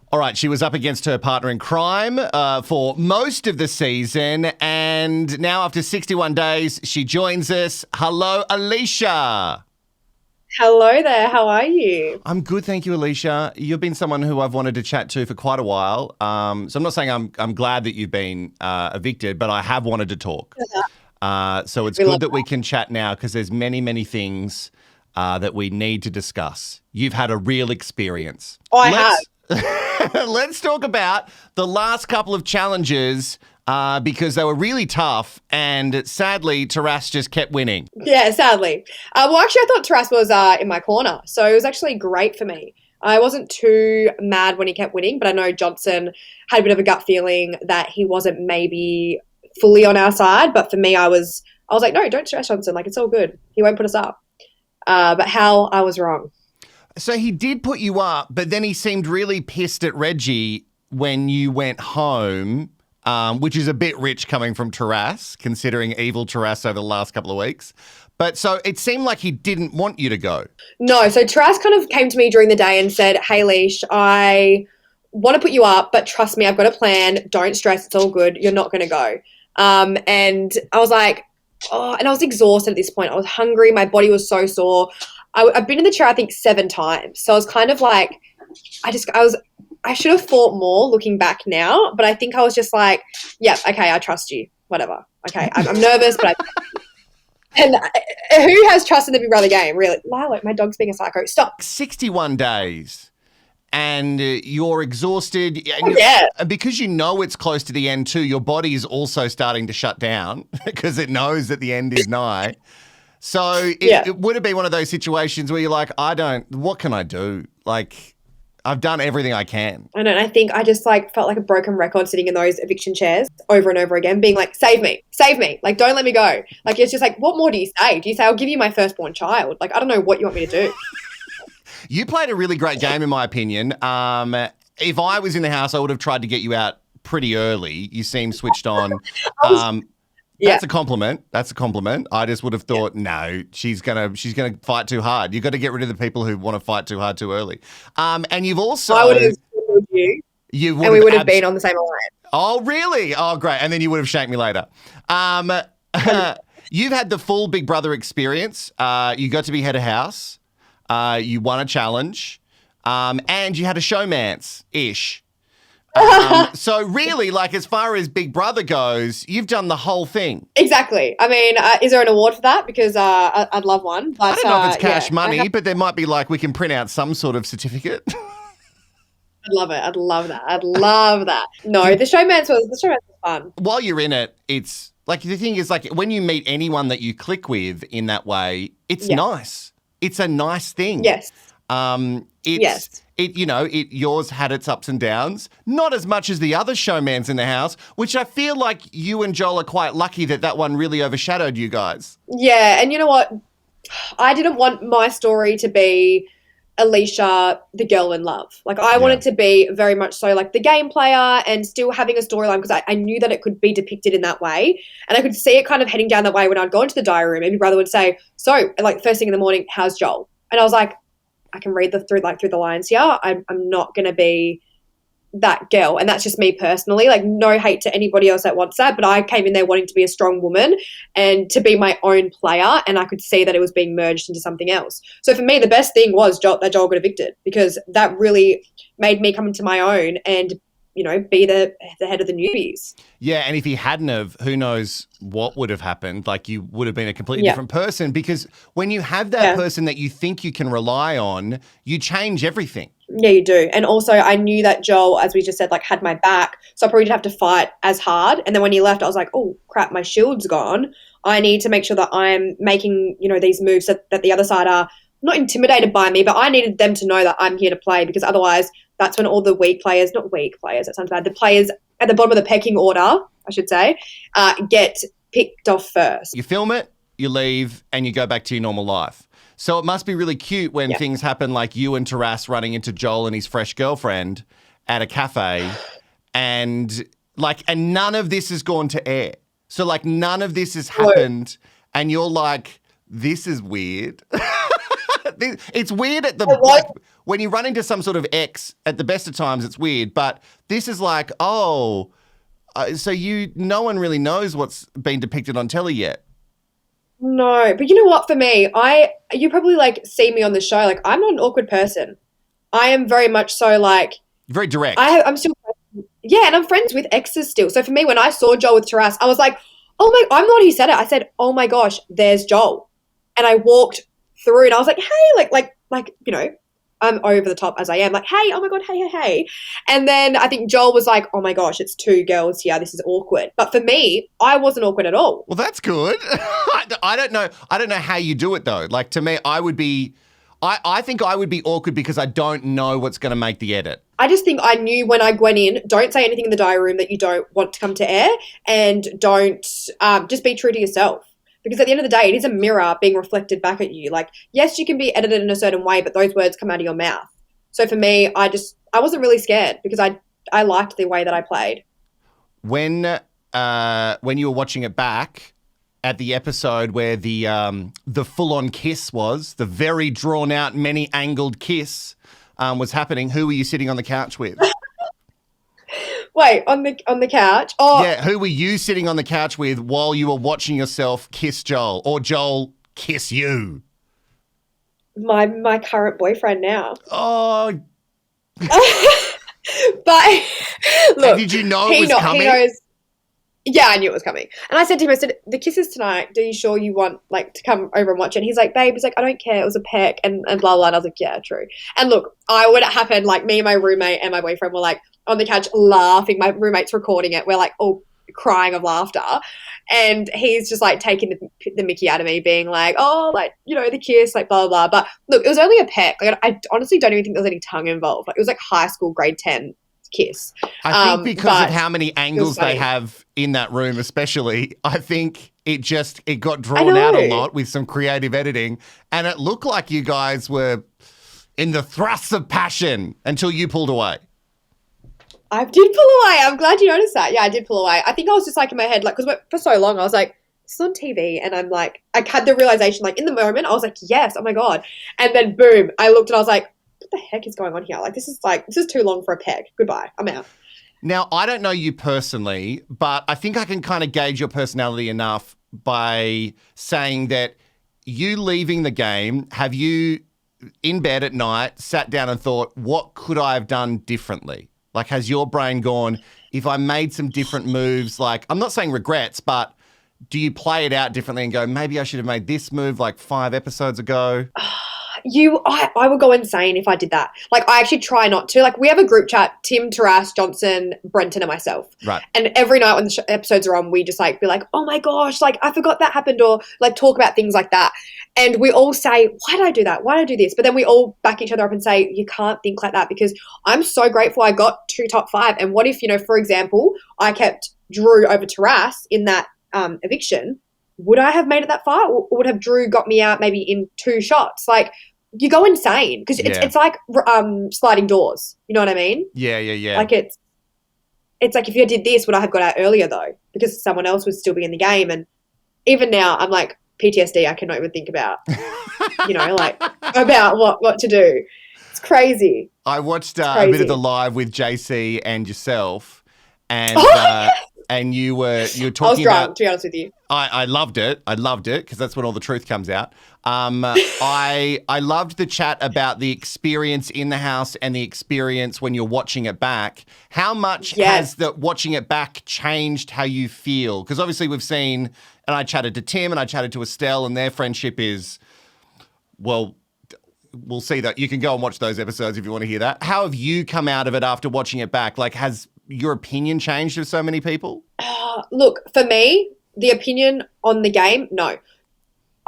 All right, she was up against her partner in crime for most of the season, and now after 61 days, she joins us. Hello, Aleisha. Hello there, how are you? I'm good, thank you, Aleisha. You've been someone who I've wanted to chat to for quite a while, so I'm not saying I'm glad that you've been evicted, but I have wanted to talk. So it's good that we can chat now because there's many things that we need to discuss. You've had a real experience. I have. Let's talk about the last couple of challenges because they were really tough and sadly, Taras just kept winning. Yeah, sadly. Well, actually, I thought Taras was in my corner, so it was actually great for me. I wasn't too mad when he kept winning, but I know Johnson had a bit of a gut feeling that he wasn't maybe fully on our side. But for me, I was like, no, don't stress Johnson. Like, it's all good. He won't put us up. But how I was wrong. So he did put you up, but then he seemed really pissed at Reggie when you went home, which is a bit rich coming from Taras, considering evil Taras over the last couple of weeks. But so it seemed like he didn't want you to go. No, so Taras kind of came to me during the day and said, hey, Leish, I want to put you up, but trust me, I've got a plan. Don't stress. It's all good. You're not going to go. And I was like, oh, and I was exhausted at this point. I was hungry. My body was so sore. I've been in the chair, I think, 7 times. So I was kind of like, I should have fought more looking back now, but I think I was just like, yeah, okay, I trust you. Whatever. Okay, I'm nervous, but and who has trust in the Big Brother game, really? Lila, my dog's being a psycho. Stop. 61 days and you're exhausted. And because you know it's close to the end too, your body is also starting to shut down because it knows that the end is nigh. So it would have been one of those situations where you're like, what can I do? Like, I've done everything I can. I know, and I think I just like felt like a broken record sitting in those eviction chairs over and over again, being like, save me, like, don't let me go. Like, it's just like, what more do you say? Do you say, I'll give you my firstborn child? Like, I don't know what you want me to do. You played a really great game, in my opinion. If I was in the house, I would have tried to get you out pretty early. You seem switched on. That's a compliment. I just would have thought, no, she's gonna fight too hard. You've got to get rid of the people who want to fight too hard too early. And you've also I would have you. And we would have been on the same alliance. Oh, really? Oh, great. And then you would have shanked me later. You've had the full Big Brother experience. You got to be head of house. You won a challenge. And you had a showmance-ish. So really, like, as far as Big Brother goes, you've done the whole thing. Exactly. I mean, is there an award for that? Because I'd love one. But, I don't know if it's cash money, but there might be, like, we can print out some sort of certificate. I'd love it. I'd love that. No, the showmance was fun. While you're in it, it's like, the thing is, like, when you meet anyone that you click with in that way, it's nice. It's a nice thing. Yes. Yours had its ups and downs, not as much as the other showmans in the house, which I feel like you and Joel are quite lucky that one really overshadowed you guys. Yeah, and you know what? I didn't want my story to be Aleisha, the girl in love. Like, I wanted to be very much so like the game player and still having a storyline because I knew that it could be depicted in that way. And I could see it kind of heading down that way when I'd go into the diary room and my brother would say, so, like, first thing in the morning, how's Joel? And I was like, I can read through the lines here. I'm not going to be that girl. And that's just me personally. Like, no hate to anybody else that wants that. But I came in there wanting to be a strong woman and to be my own player. And I could see that it was being merged into something else. So for me, the best thing was that Joel got evicted because that really made me come into my own and, be the head of the newbies. Yeah, and if he hadn't have, who knows what would have happened. Like, you would have been a completely different person because when you have that person that you think you can rely on, you change everything. Yeah, you do. And also I knew that Joel, as we just said, like, had my back. So I probably didn't have to fight as hard. And then when he left, I was like, oh, crap, my shield's gone. I need to make sure that I'm making, these moves that the other side are not intimidated by me, but I needed them to know that I'm here to play because otherwise that's when all the not weak players, that sounds bad, the players at the bottom of the pecking order, I should say, get picked off first. You film it, you leave, and you go back to your normal life. So it must be really cute when things happen like you and Taras running into Joel and his fresh girlfriend at a cafe and none of this has gone to air. So, like, none of this has happened and you're like, this is weird. It's weird when you run into some sort of ex at the best of times, it's weird. But this is like, no one really knows what's been depicted on telly yet. No, but you know what? For me, you probably like see me on the show. Like, I'm not an awkward person. I am very much so like very direct. I'm still, and I'm friends with exes still. So for me, when I saw Joel with Taras, I was like, oh my, I'm the one who said it. I said, oh my gosh, there's Joel, and I walked through, and I was like, hey, like you know, I'm over the top as I am, like, hey, oh my God, hey. And then I think Joel was like, oh my gosh, it's two girls here. This is awkward. But for me, I wasn't awkward at all. Well, that's good. I don't know how you do it though. Like to me, I think I would be awkward because I don't know what's going to make the edit. I just think I knew when I went in, don't say anything in the diary room that you don't want to come to air, and don't just be true to yourself. Because at the end of the day, it is a mirror being reflected back at you. Like, yes, you can be edited in a certain way, but those words come out of your mouth. So for me, I wasn't really scared because I liked the way that I played. When you were watching it back at the episode where the full-on kiss was, the very drawn-out, many-angled kiss was happening, who were you sitting on the couch with? Wait, on the couch? Oh, yeah. Who were you sitting on the couch with while you were watching yourself kiss Joel, or Joel kiss you? My current boyfriend now. Oh. But look, and did you know it was coming? He knows. Yeah, I knew it was coming. And I said to him, I said, the kiss is tonight. Are you sure you want like to come over and watch it? And he's like, babe, I don't care. It was a peck and blah, blah, blah. And I was like, yeah, true. And look, when it happened, like me and my roommate and my boyfriend were like on the couch laughing. My roommate's recording it. We're like all crying of laughter. And he's just like taking the mickey out of me, being like, oh, like, you know, the kiss, like blah, blah, blah. But look, it was only a peck. Like, I honestly don't even think there was any tongue involved. Like, it was like high school grade 10 kiss. I think because of how many angles they have in that room, especially, I think it got drawn out a lot with some creative editing, and it looked like you guys were in the thrusts of passion until you pulled away. I did pull away. I'm glad you noticed that. Yeah, I did pull away. I think I was just like in my head, like, because for so long I was like, this is on TV, and I'm like, I had the realization, like in the moment, I was like, yes, oh my God, and then boom, I looked and I was like, what the heck is going on here? Like, this is too long for a peg. Goodbye. I'm out. Now, I don't know you personally, but I think I can kind of gauge your personality enough by saying that you leaving the game, have you in bed at night sat down and thought, what could I have done differently? Like, has your brain gone, if I made some different moves, like, I'm not saying regrets, but do you play it out differently and go, maybe I should have made this move like 5 episodes ago? I would go insane if I did that. Like, I actually try not to. Like, we have a group chat, Tim, Taras, Johnson, Brenton, and myself. Right. And every night when the episodes are on, we just like be like, oh my gosh, like I forgot that happened, or like talk about things like that. And we all say, why did I do that? Why did I do this? But then we all back each other up and say, you can't think like that, because I'm so grateful I got 2 top 5. And what if, you know, for example, I kept Drew over Taras in that eviction? Would I have made it that far? Or would have Drew got me out maybe in 2 shots? Like, you go insane because it's like sliding doors. You know what I mean? Yeah. Like it's like, if you did this, would I have got out earlier though? Because someone else would still be in the game. And even now, I'm like PTSD. I cannot even think about, you know, like about what to do. It's crazy. I watched a bit of the live with JC and yourself, and and you were talking I was drunk, about. To be honest with you, I loved it. I loved it because that's when all the truth comes out. I loved the chat about the experience in the house and the experience when you're watching it back. How much has the watching it back changed how you feel? Because obviously we've seen, and I chatted to Tim and I chatted to Estelle, and their friendship is, well, we'll see that. You can go and watch those episodes if you want to hear that. How have you come out of it after watching it back? Like, has your opinion changed of so many people? Look, for me, the opinion on the game, no.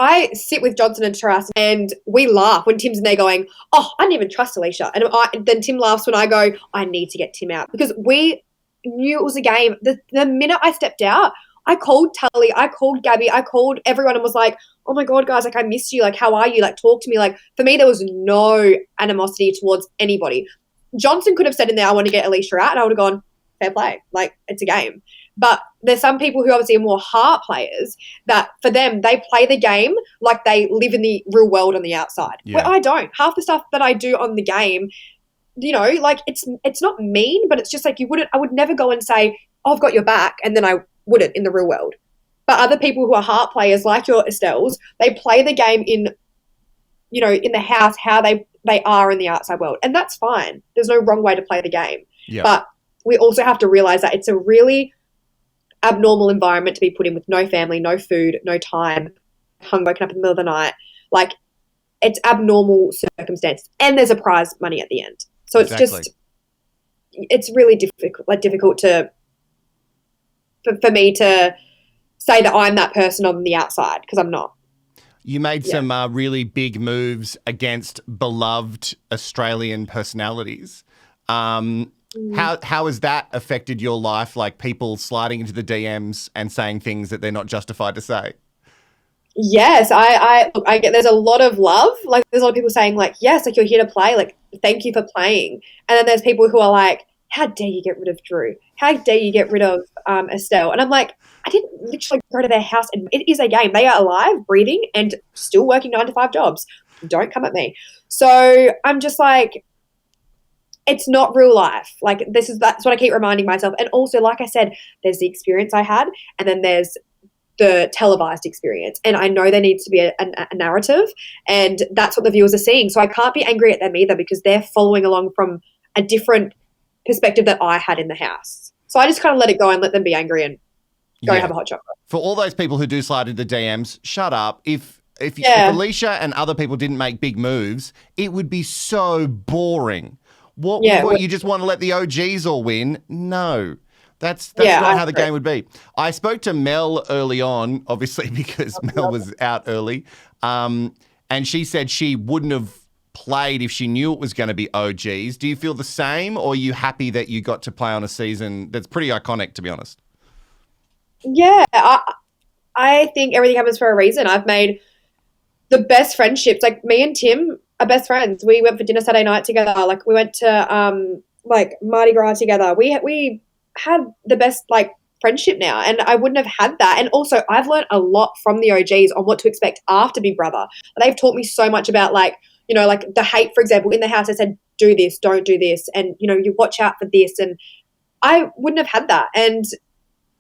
I sit with Johnson and Taras and we laugh when Tim's in there going, oh, I didn't even trust Aleisha. And then Tim laughs when I go, I need to get Tim out. Because we knew it was a game. The minute I stepped out, I called Tully, I called Gabby, I called everyone and was like, oh my God, guys, like I miss you. Like, how are you? Like, talk to me. Like, for me, there was no animosity towards anybody. Johnson could have said in there, I want to get Aleisha out. And I would have gone, fair play. Like, it's a game. But there's some people who obviously are more heart players that for them, they play the game like they live in the real world on the outside. Yeah. Where I don't. Half the stuff that I do on the game, you know, like it's not mean, but it's just like I would never go and say, oh, I've got your back, and then I wouldn't in the real world. But other people who are heart players, like your Estelles, they play the game in, you know, in the house how they are in the outside world. And that's fine. There's no wrong way to play the game. Yeah. But we also have to realize that it's a really abnormal environment to be put in with no family, no food, no time, woken up in the middle of the night. Like, it's abnormal circumstance. And there's a prize money at the end. So it's just, it's really difficult for me to say that I'm that person on the outside, because I'm not. You made some really big moves against beloved Australian personalities. How has that affected your life? Like people sliding into the DMs and saying things that they're not justified to say? Yes, I get, there's a lot of love. Like there's a lot of people saying like, yes, like you're here to play. Like, thank you for playing. And then there's people who are like, how dare you get rid of Drew? How dare you get rid of Estelle? And I'm like, I didn't literally go to their house, and it is a game. They are alive, breathing, and still working 9 to 5 jobs. Don't come at me. So I'm just like, it's not real life. Like that's what I keep reminding myself. And also, like I said, there's the experience I had, and then there's the televised experience. And I know there needs to be a narrative, and that's what the viewers are seeing. So I can't be angry at them either, because they're following along from a different perspective that I had in the house. So I just kind of let it go and let them be angry and go have a hot chocolate. For all those people who do slide into DMs, shut up. If Aleisha and other people didn't make big moves, it would be so boring. What you just want to let the OGs all win? No. That's not how the game would be. I spoke to Mel early on, obviously, because Mel was out early, and she said she wouldn't have played if she knew it was going to be OGs. Do you feel the same, or are you happy that you got to play on a season that's pretty iconic, to be honest? Yeah, I think everything happens for a reason. I've made the best friendships. Like me and Tim are best friends. We went for dinner Saturday night together. Like we went to like Mardi Gras together. We had the best like friendship now, and I wouldn't have had that. And also I've learned a lot from the OGs on what to expect after Big Brother. They've taught me so much about like, you know, like the hate, for example, in the house. I said, do this, don't do this. And, you know, you watch out for this. And I wouldn't have had that. And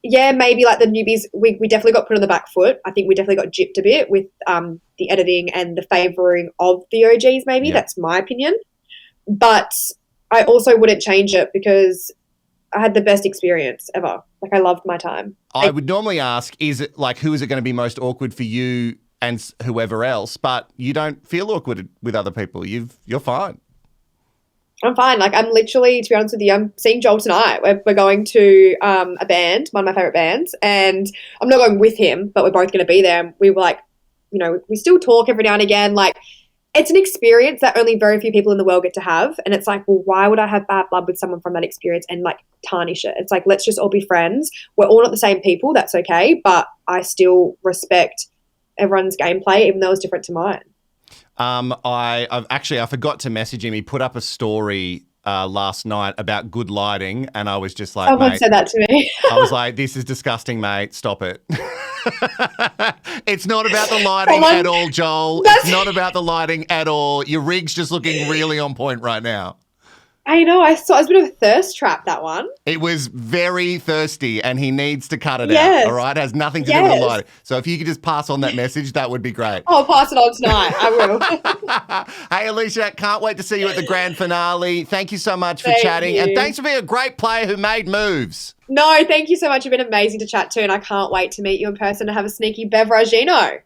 yeah, maybe like the newbies, we definitely got put on the back foot. I think we definitely got gypped a bit with the editing and the favouring of the OGs maybe. Yeah. That's my opinion. But I also wouldn't change it, because I had the best experience ever. Like I loved my time. I would normally ask, is it like, who is it going to be most awkward for you and whoever else? But you don't feel awkward with other people. You're fine. I'm fine. Like I'm literally, to be honest with you, I'm seeing Joel tonight. We're going to a band, one of my favourite bands, and I'm not going with him, but we're both going to be there. And we were like, you know, we still talk every now and again. Like it's an experience that only very few people in the world get to have. And it's like, well, why would I have bad blood with someone from that experience and like tarnish it? It's like, let's just all be friends. We're all not the same people. That's okay. But I still respect everyone's gameplay, even though it's different to mine. I forgot to message him. He put up a story last night about good lighting, and I was just like, someone said that to me. I was like, this is disgusting, mate. Stop it. It's not about the lighting at all, Joel. It's not about the lighting at all. Your rig's just looking really on point right now. I know. I saw it was a bit of a thirst trap, that one. It was very thirsty, and he needs to cut it out, all right? It has nothing to do with the lighting. So if you could just pass on that message, that would be great. I'll pass it on tonight. I will. Hey, Aleisha, can't wait to see you at the grand finale. Thank you so much for chatting. And thanks for being a great player who made moves. No, thank you so much. You've been amazing to chat to, and I can't wait to meet you in person and have a sneaky beveragino.